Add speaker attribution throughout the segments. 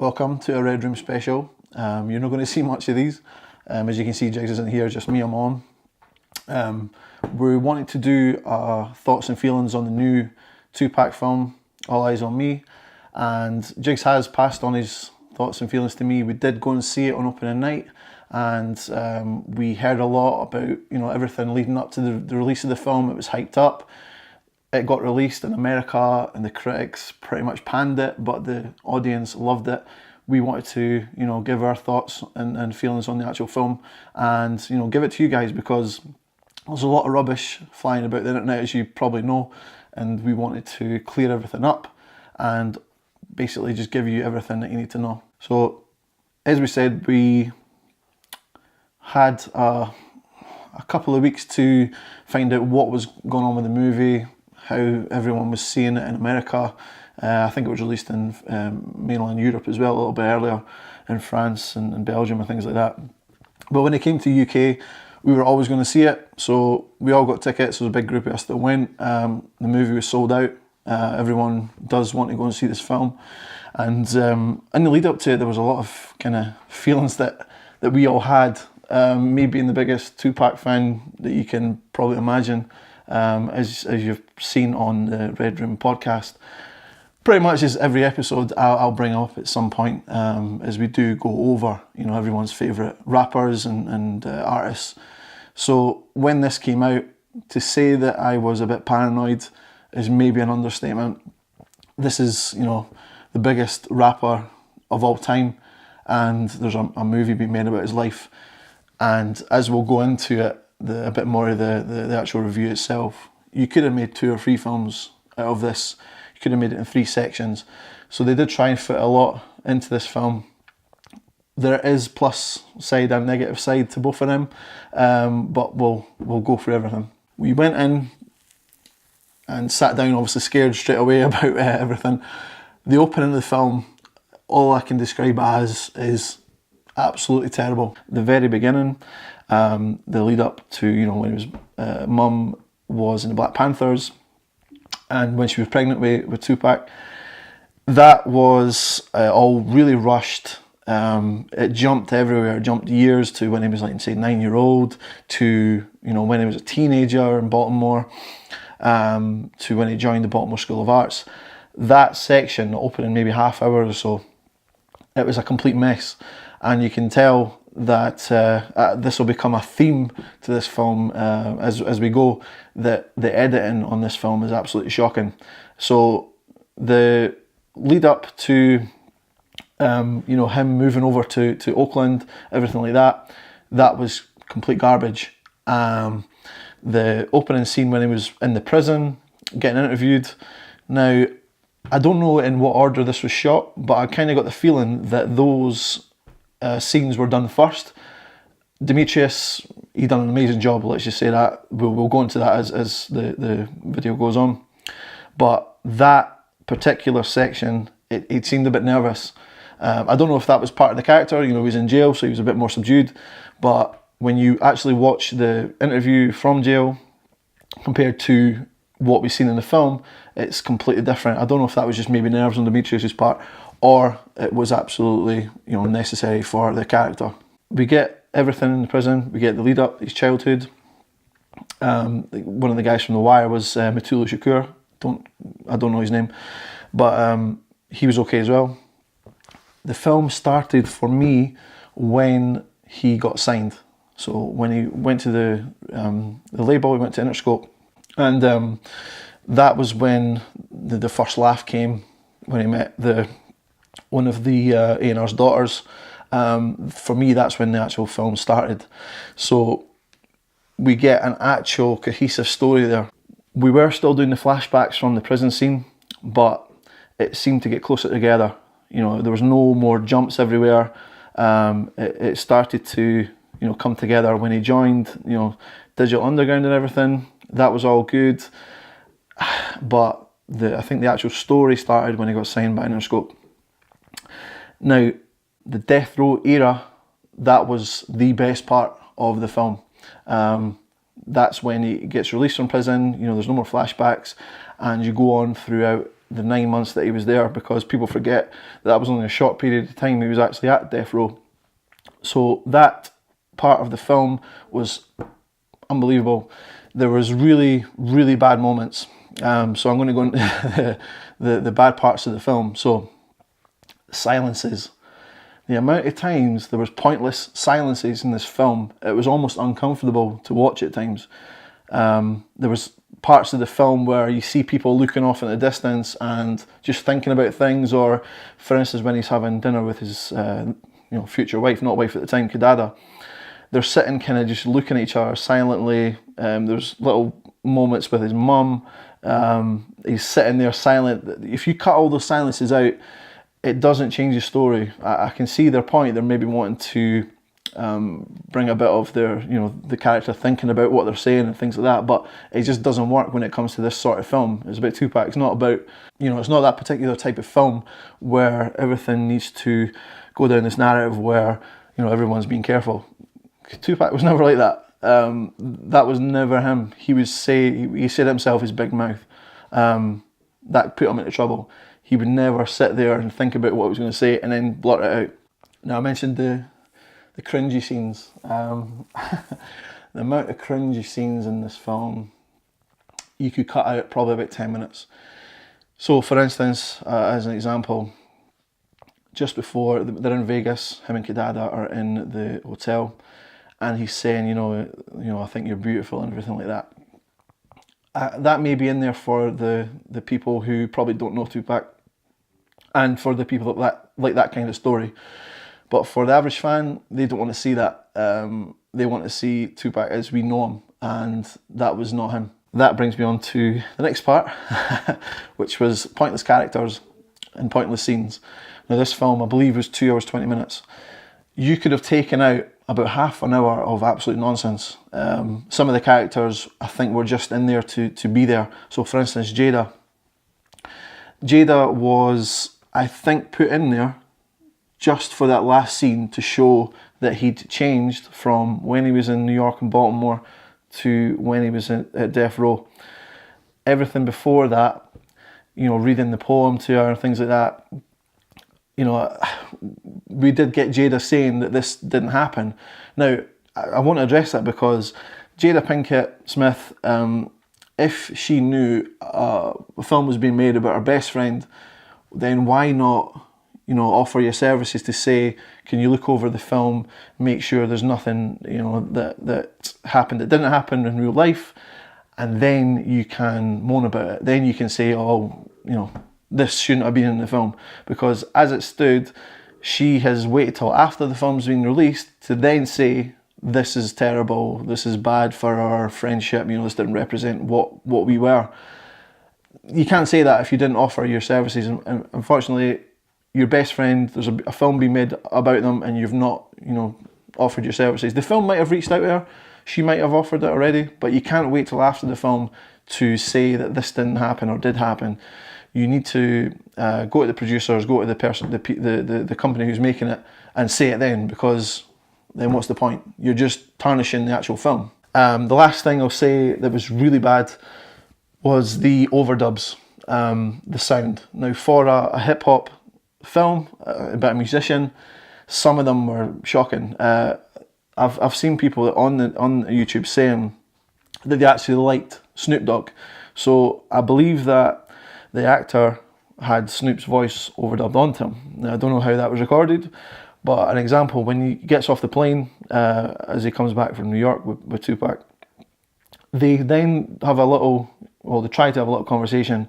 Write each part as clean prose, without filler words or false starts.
Speaker 1: Welcome to a Red Room special. You're not going to see much of these. As you can see, Jigs isn't here, just me, I'm on. We wanted to do thoughts and feelings on the new Tupac film, All Eyez on Me. And Jigs has passed on his thoughts and feelings to me. We did go and see it on opening night, and we heard a lot about everything leading up to the release of the film. It was hyped up. It got released in America and the critics pretty much panned it, but the audience loved it. We wanted to, give our thoughts and feelings on the actual film and, give it to you guys, because there's a lot of rubbish flying about the internet, as you probably know, and we wanted to clear everything up and basically just give you everything that you need to know. So, as we said, we had a couple of weeks to find out what was going on with the movie, how everyone was seeing it in America. I think it was released in mainland Europe as well, a little bit earlier, in France and Belgium and things like that. But when it came to UK, we were always going to see it, so we all got tickets. There was a big group of us that went. The movie was sold out. Everyone does want to go and see this film. And in the lead up to it, there was a lot of kind of feelings that we all had. Me being the biggest Tupac fan that you can probably imagine, as you've seen on the Red Room podcast. Pretty much as every episode I'll bring up at some point, as we do go over everyone's favourite rappers and artists. So when this came out, to say that I was a bit paranoid is maybe an understatement. This is the biggest rapper of all time, and there's a movie being made about his life. And as we'll go into it, a bit more of the actual review itself, you could have made 2 or 3 films out of this. You could have made it in 3 sections. So they did try and fit a lot into this film. There is plus side and negative side to both of them, but we'll go through everything. We went in and sat down, obviously scared straight away about everything. The opening of the film, all I can describe as is absolutely terrible. The very beginning, the lead up to when he was mum was in the Black Panthers, and when she was pregnant with Tupac, that was all really rushed. It jumped everywhere. It jumped years to when he was, like, say, 9-year-old, to when he was a teenager in Baltimore, to when he joined the Baltimore School of Arts. That section, the opening maybe half hour or so, it was a complete mess. And you can tell that this will become a theme to this film as we go, that the editing on this film is absolutely shocking. So the lead up to him moving over to Oakland, everything like that was complete garbage. The opening scene when he was in the prison getting interviewed, now I don't know in what order this was shot, but I kind of got the feeling that those scenes were done first. Demetrius, he done an amazing job, let's just say that. We'll go into that as the video goes on. But that particular section, it seemed a bit nervous. I don't know if that was part of the character, he was in jail, so he was a bit more subdued. But when you actually watch the interview from jail compared to what we've seen in the film, it's completely different. I don't know if that was just maybe nerves on Demetrius's part, or it was absolutely necessary for the character. We get everything in the prison. We get the lead up, his childhood. One of the guys from The Wire was Mutulu Shakur. I don't know his name, but he was okay as well. The film started for me when he got signed. So when he went to the label, he went to Interscope, and that was when the first laugh came, when he met one of the A&R's daughters. For me, that's when the actual film started. So we get an actual cohesive story there. We were still doing the flashbacks from the prison scene, but it seemed to get closer together. There was no more jumps everywhere. It started to come together when he joined, Digital Underground and everything. That was all good. But I think the actual story started when he got signed by Interscope. Now, the Death Row era, that was the best part of the film. That's when he gets released from prison, there's no more flashbacks, and you go on throughout the 9 months that he was there, because people forget that was only a short period of time he was actually at death row. So that part of the film was unbelievable. There was really, really bad moments. So I'm going to go into the bad parts of the film. So silences. The amount of times there was pointless silences in this film, it was almost uncomfortable to watch at times. There was parts of the film where you see people looking off in the distance and just thinking about things, or for instance when he's having dinner with his future wife, not wife at the time, Kedada, they're sitting kind of just looking at each other silently. There's little moments with his mum, he's sitting there silent. If you cut all those silences out, it doesn't change the story. I can see their point. They're maybe wanting to bring a bit of their, the character thinking about what they're saying and things like that, but it just doesn't work when it comes to this sort of film. It's about Tupac. It's not about, it's not that particular type of film where everything needs to go down this narrative where, everyone's being careful. Tupac was never like that. That was never him. He said himself his big mouth. That put him into trouble. He would never sit there and think about what he was going to say and then blurt it out. Now I mentioned the cringy scenes. The amount of cringy scenes in this film, you could cut out probably about 10 minutes. So for instance, as an example, just before they're in Vegas, him and Kedada are in the hotel, and he's saying, I think you're beautiful and everything like that. That may be in there for the people who probably don't know Tupac, and for the people that like that kind of story. But for the average fan, they don't want to see that. They want to see Tupac as we know him, and that was not him. That brings me on to the next part, which was pointless characters and pointless scenes. Now this film, I believe, was 2 hours 20 minutes. You could have taken out about half an hour of absolute nonsense. Some of the characters, I think, were just in there to be there. So for instance, Jada was, I think, put in there just for that last scene to show that he'd changed from when he was in New York and Baltimore to when he was at death row. Everything before that, reading the poem to her and things like that, we did get Jada saying that this didn't happen. Now, I want to address that because Jada Pinkett Smith, if she knew a film was being made about her best friend, then why not, offer your services to say, can you look over the film, make sure there's nothing, that happened that didn't happen in real life, and then you can moan about it. Then you can say, this shouldn't have been in the film, because as it stood, she has waited till after the film's been released to then say, this is terrible, this is bad for our friendship, this didn't represent what we were. You can't say that if you didn't offer your services, and unfortunately, your best friend, there's a film being made about them and you've not, offered your services. The film might have reached out to her, she might have offered it already, but you can't wait till after the film to say that this didn't happen or did happen. You need to go to the producers, go to the person, the company who's making it, and say it then, because then what's the point? You're just tarnishing the actual film. The last thing I'll say that was really bad was the overdubs, the sound. Now, for a hip hop film about a musician, some of them were shocking. I've seen people on YouTube saying that they actually liked Snoop Dogg. So I believe that the actor had Snoop's voice overdubbed onto him. Now, I don't know how that was recorded, but an example, when he gets off the plane, as he comes back from New York with Tupac, they then have they try to have a little conversation.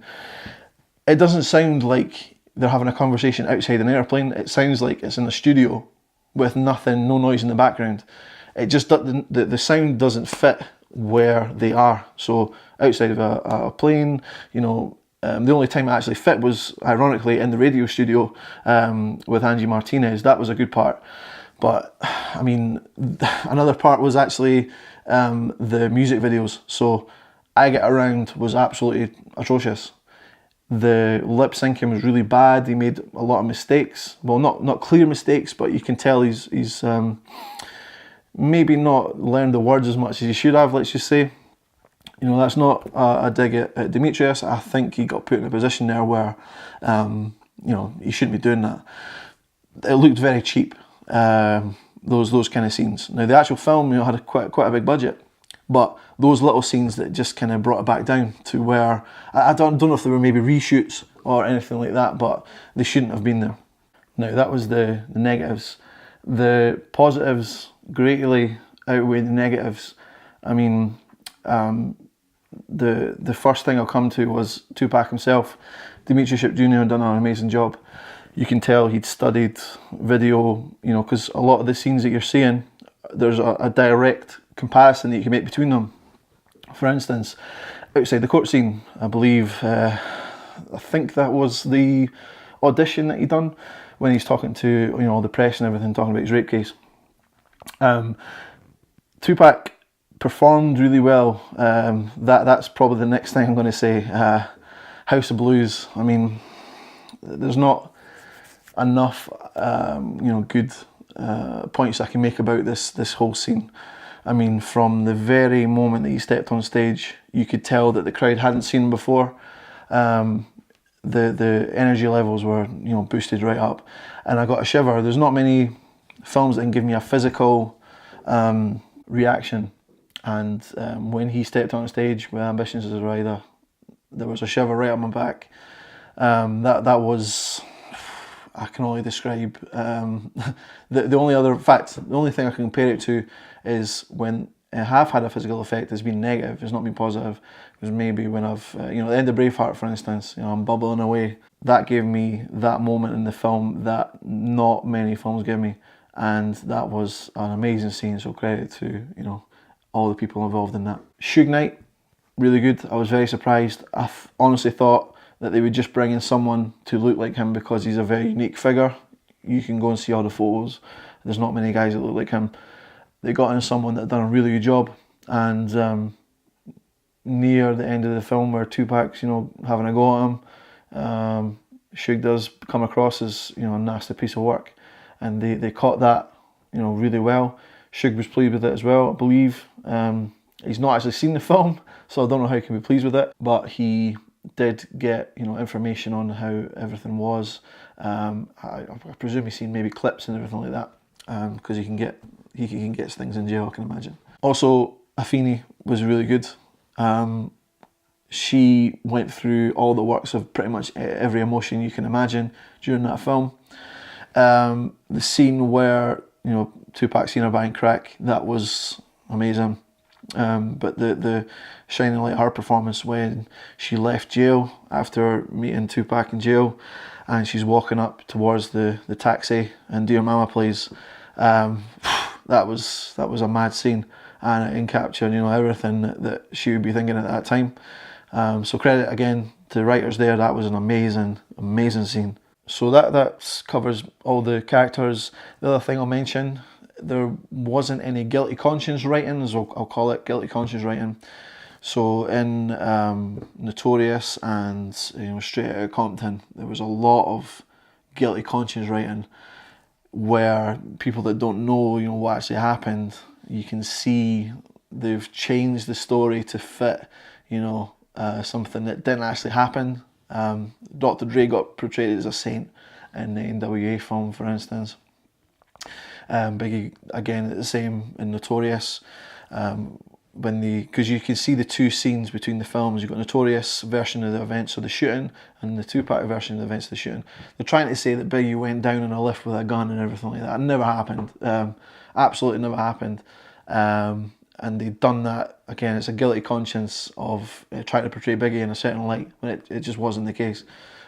Speaker 1: It doesn't sound like they're having a conversation outside an airplane. It sounds like it's in a studio with nothing, no noise in the background. It just, the sound doesn't fit where they are. So outside of a plane, the only time it actually fit was, ironically, in the radio studio with Angie Martinez. That was a good part. But, I mean, another part was actually the music videos. So I Get Around was absolutely atrocious. The lip syncing was really bad. He made a lot of mistakes. Well, not clear mistakes, but you can tell he's maybe not learned the words as much as he should have, let's just say. You know, that's not a dig at Demetrius. I think he got put in a position there where, you know, he shouldn't be doing that. It looked very cheap, those kind of scenes. Now, the actual film, you know, had quite a big budget, but those little scenes that just kind of brought it back down to where, I don't know if they were maybe reshoots or anything like that, but they shouldn't have been there. Now, that was the negatives. The positives greatly outweigh the negatives. I mean, the first thing I'll come to was Tupac himself. Demetrius Shipp Jr. had done an amazing job. You can tell he'd studied video, you know, because a lot of the scenes that you're seeing, there's a direct comparison that you can make between them. For instance, outside the court scene, I believe, I think that was the audition that he done when he's talking to, you know, all the press and everything, talking about his rape case. Tupac performed really well. That's probably the next thing I'm going to say. House of Blues. I mean, there's not enough, you know, good points I can make about this whole scene. I mean, from the very moment that he stepped on stage, you could tell that the crowd hadn't seen him before. The energy levels were, you know, boosted right up, and I got a shiver. There's not many films that can give me a physical reaction, and when he stepped on stage with Ambitions as a Rider, there was a shiver right up my back. That was, I can only describe. The only thing I can compare it to is when I have had a physical effect has been negative. It's not been positive. It was maybe when I've, you know, the end of Braveheart, for instance. You know, I'm bubbling away. That gave me that moment in the film that not many films give me, and that was an amazing scene. So credit to, you know, all the people involved in that. Suge Knight, really good. I was very surprised. I honestly thought that they would just bring in someone to look like him because he's a very unique figure. You can go and see all the photos. There's not many guys that look like him. They got in someone that had done a really good job, and near the end of the film where Tupac's, you know, having a go at him, Suge does come across as, you know, a nasty piece of work, and they caught that, you know, really well. Suge was pleased with it as well, I believe. He's not actually seen the film, so I don't know how he can be pleased with it, but he did get, you know, information on how everything was. I presume he's seen maybe clips and everything like that, because he can get things in jail, I can imagine. Also, Afeni was really good. She went through all the works of pretty much every emotion you can imagine during that film. The scene where, you know, Tupac seen her buying crack, that was amazing. But the shining light, her performance when she left jail after meeting Tupac in jail, and she's walking up towards the taxi and Dear Mama plays, that was a mad scene, and it captured, you know, everything that she would be thinking at that time. So credit again to the writers there. That was an amazing scene. So that covers all the characters. The other thing I'll mention, there wasn't any guilty conscience writing, as I'll call it, guilty conscience writing. So in Notorious and, you know, Straight Outta Compton, there was a lot of guilty conscience writing where people that don't know, you know, what actually happened, you can see they've changed the story to fit, you know, something that didn't actually happen. Dr. Dre got portrayed as a saint in the NWA film, for instance. Biggie, again, the same in Notorious. Because you can see the two scenes between the films. You've got Notorious version of the events of the shooting and the Tupac version of the events of the shooting. They're trying to say that Biggie went down in a lift with a gun and everything like that. It never happened. Absolutely never happened. And they've done that, again, it's a guilty conscience of trying to portray Biggie in a certain light when it just wasn't the case.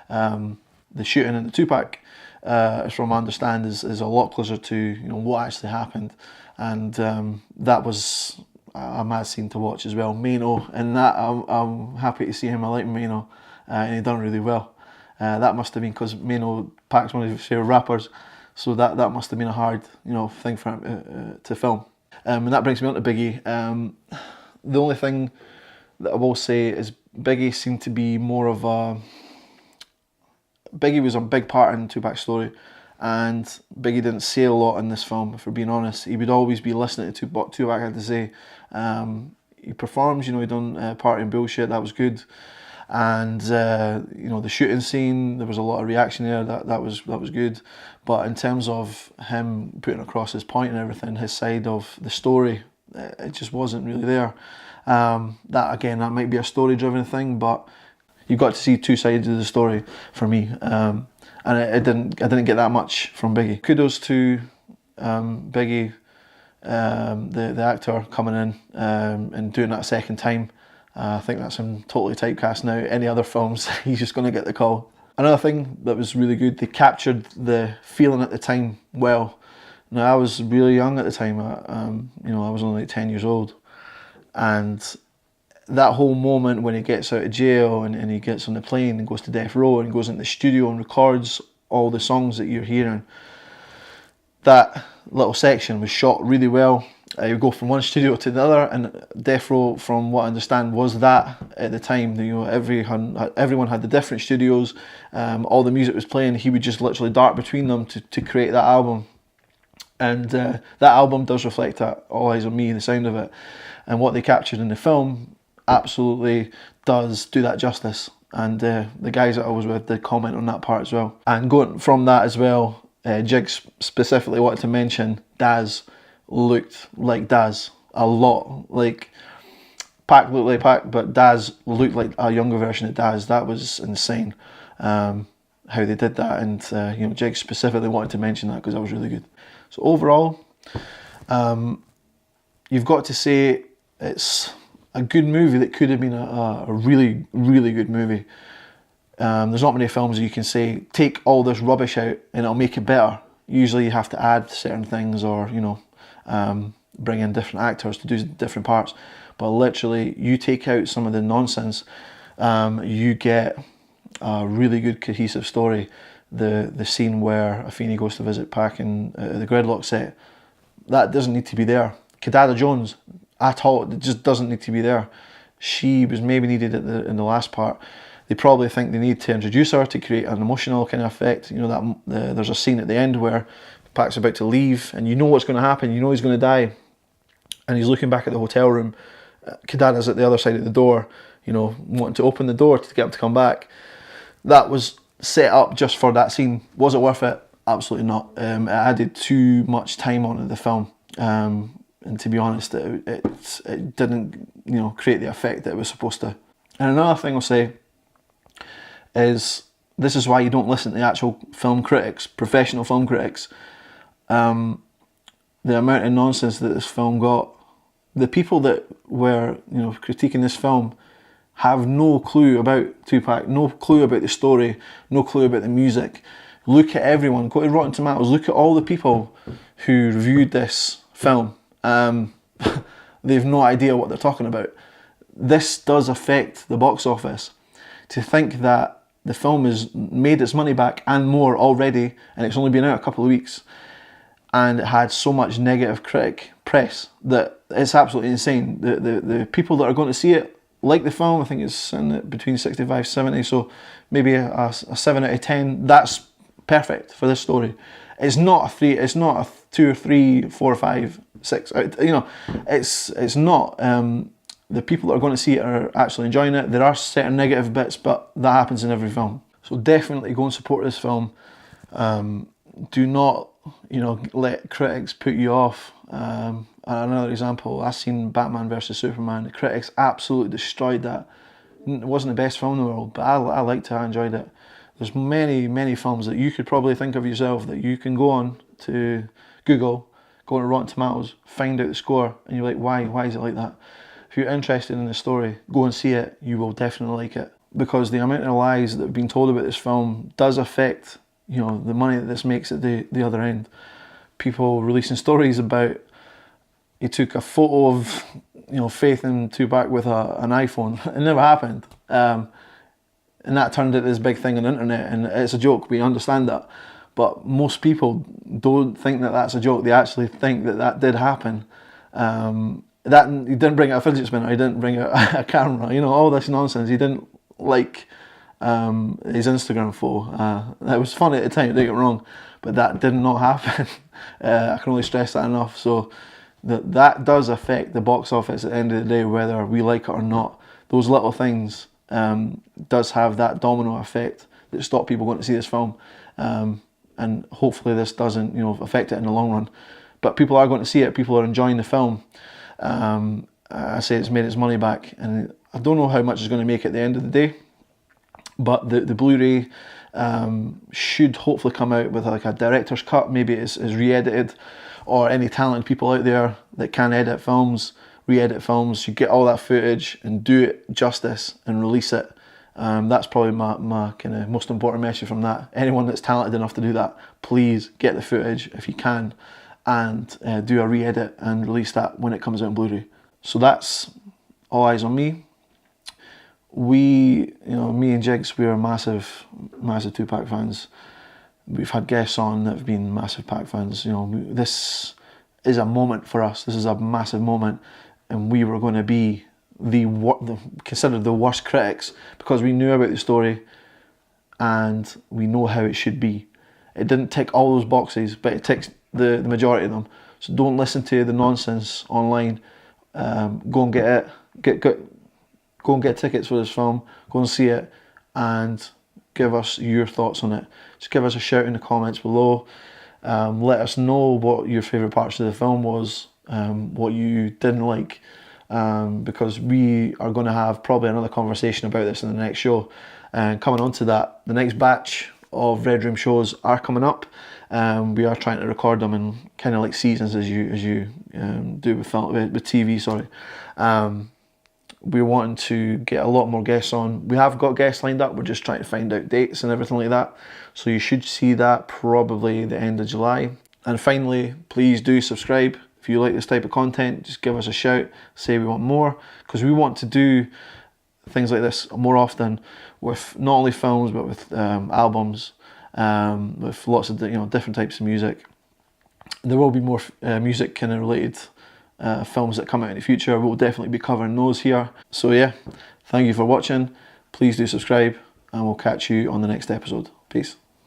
Speaker 1: The shooting in the Tupac, as from I understand, is a lot closer to, you know, what actually happened. And that was a mad scene to watch as well. Mano, and that I'm happy to see him. I like Mano, and he done really well. That must have been because Mano, Pac's one of his favourite rappers, so that must have been a hard, you know, thing for him to film. And that brings me on to Biggie. The only thing that I will say is Biggie seemed to be more of a... Biggie was a big part in Tupac's story, and Biggie didn't say a lot in this film, if we're being honest. He would always be listening to what Tupac had to say. he performs. You know, he done Party and Bullshit, that was good. And you know, the shooting scene, there was a lot of reaction there, that was good. But in terms of him putting across his point and everything, his side of the story, it just wasn't really there. That again, that might be a story driven thing, but you've got to see two sides of the story for me. And I didn't get that much from Biggie. Kudos to Biggie, the actor, coming in and doing that a second time. I think that's him totally typecast now. Any other films, he's just going to get the call. Another thing that was really good, they captured the feeling at the time well. Now, I was really young at the time. You know, I was only like 10 years old. And that whole moment when he gets out of jail and he gets on the plane and goes to death row and goes into the studio and records all the songs that you're hearing, that little section was shot really well. You go from one studio to the other, and Death Row, from what I understand, was that at the time. You know, everyone had the different studios. All the music was playing. He would just literally dart between them to create that album. And that album does reflect that, All Eyez on Me, the sound of it. And what they captured in the film absolutely does do that justice. And the guys that I was with did comment on that part as well. And going from that as well, Jigs specifically wanted to mention Daz looked like Daz a lot. Like Pac looked like Pac, but Daz looked like a younger version of Daz. That was insane, how they did that. And you know, Jigs specifically wanted to mention that because that was really good. So overall, you've got to say it's a good movie that could have been a really, really good movie. There's not many films that you can say, take all this rubbish out and it'll make it better. Usually you have to add certain things, or, you know, bring in different actors to do different parts. But literally, you take out some of the nonsense, you get a really good cohesive story. The scene where Afeni goes to visit Pac in the Gridlock set, that doesn't need to be there. Kadada Jones, at all, it just doesn't need to be there. She was maybe needed in the last part. They probably think they need to introduce her to create an emotional kind of effect. You know, that there's a scene at the end where Pac's about to leave and you know what's going to happen, you know he's going to die. And he's looking back at the hotel room. Kadada's at the other side of the door, you know, wanting to open the door to get him to come back. That was set up just for that scene. Was it worth it? Absolutely not. It added too much time onto the film. And to be honest, it didn't, you know, create the effect that it was supposed to. And another thing I'll say is, this is why you don't listen to the actual film critics, professional film critics. The amount of nonsense that this film got, the people that were, you know, critiquing this film have no clue about Tupac, no clue about the story, no clue about the music. Look at everyone, go to Rotten Tomatoes, look at all the people who reviewed this film. They've no idea what they're talking about. This does affect the box office. To think that the film has made its money back and more already, and it's only been out a couple of weeks, and it had so much negative critic press that it's absolutely insane. The people that are going to see it like the film, I think it's in between 65 70, so maybe a 7 out of 10. That's perfect for this story. It's not a 3, it's not a 2 or 3, 4 or 5, 6. You know, it's not. The people that are going to see it are actually enjoying it. There are certain negative bits, but that happens in every film. So definitely go and support this film. Do not, you know, let critics put you off. Another example, I've seen Batman vs Superman. The critics absolutely destroyed that. It wasn't the best film in the world, but I liked it, I enjoyed it. There's many, many films that you could probably think of yourself that you can go on to Google, go on to Rotten Tomatoes, find out the score, and you're like, why is it like that? If you're interested in the story, go and see it, you will definitely like it. Because the amount of lies that have been told about this film does affect, you know, the money that this makes at the other end. People releasing stories about, he took a photo of, you know, Faith and Tupac with an iPhone. It never happened. And that turned into this big thing on the internet, and it's a joke, we understand that. But most people don't think that that's a joke, they actually think that that did happen. That he didn't bring out a fidget spinner, he didn't bring out a camera, you know, all this nonsense. He didn't like his Instagram photo. That was funny at the time, don't get me wrong, but that did not happen. I can only stress that enough. So that does affect the box office at the end of the day, whether we like it or not. Those little things does have that domino effect that stop people going to see this film, and hopefully this doesn't, you know, affect it in the long run. But people are going to see it. People are enjoying the film. I say it's made its money back, and I don't know how much it's going to make at the end of the day. But the Blu-ray should hopefully come out with like a director's cut. Maybe it's re-edited, or any talented people out there that can edit films, re-edit films, should get all that footage and do it justice and release it. That's probably my kind of most important message from that. Anyone that's talented enough to do that, please get the footage if you can, and do a re-edit and release that when it comes out on Blu-ray. So that's All Eyez on Me. We, you know, me and Jigs, we are massive Tupac fans. We've had guests on that have been massive Pac fans. You know, this is a moment for us. This is a massive moment, and we were going to be considered the worst critics because we knew about the story and we know how it should be. It didn't tick all those boxes, but it ticks the majority of them. So don't listen to the nonsense online. Go and get it. Go and get tickets for this film. Go and see it, and give us your thoughts on it. Just give us a shout in the comments below. Let us know what your favourite parts of the film was, what you didn't like, because we are going to have probably another conversation about this in the next show. And coming on to that, the next batch of Red Room shows are coming up. We are trying to record them in kind of like seasons, as you do with TV. Sorry. We're wanting to get a lot more guests on. We have got guests lined up. We're just trying to find out dates and everything like that. So you should see that probably the end of July. And finally, please do subscribe. If you like this type of content, just give us a shout. Say we want more, because we want to do things like this more often with not only films but with albums, with lots of different types of music. There will be more music kind of related films that come out in the future. We'll definitely be covering those here. So yeah, thank you for watching. Please do subscribe, and we'll catch you on the next episode. Peace.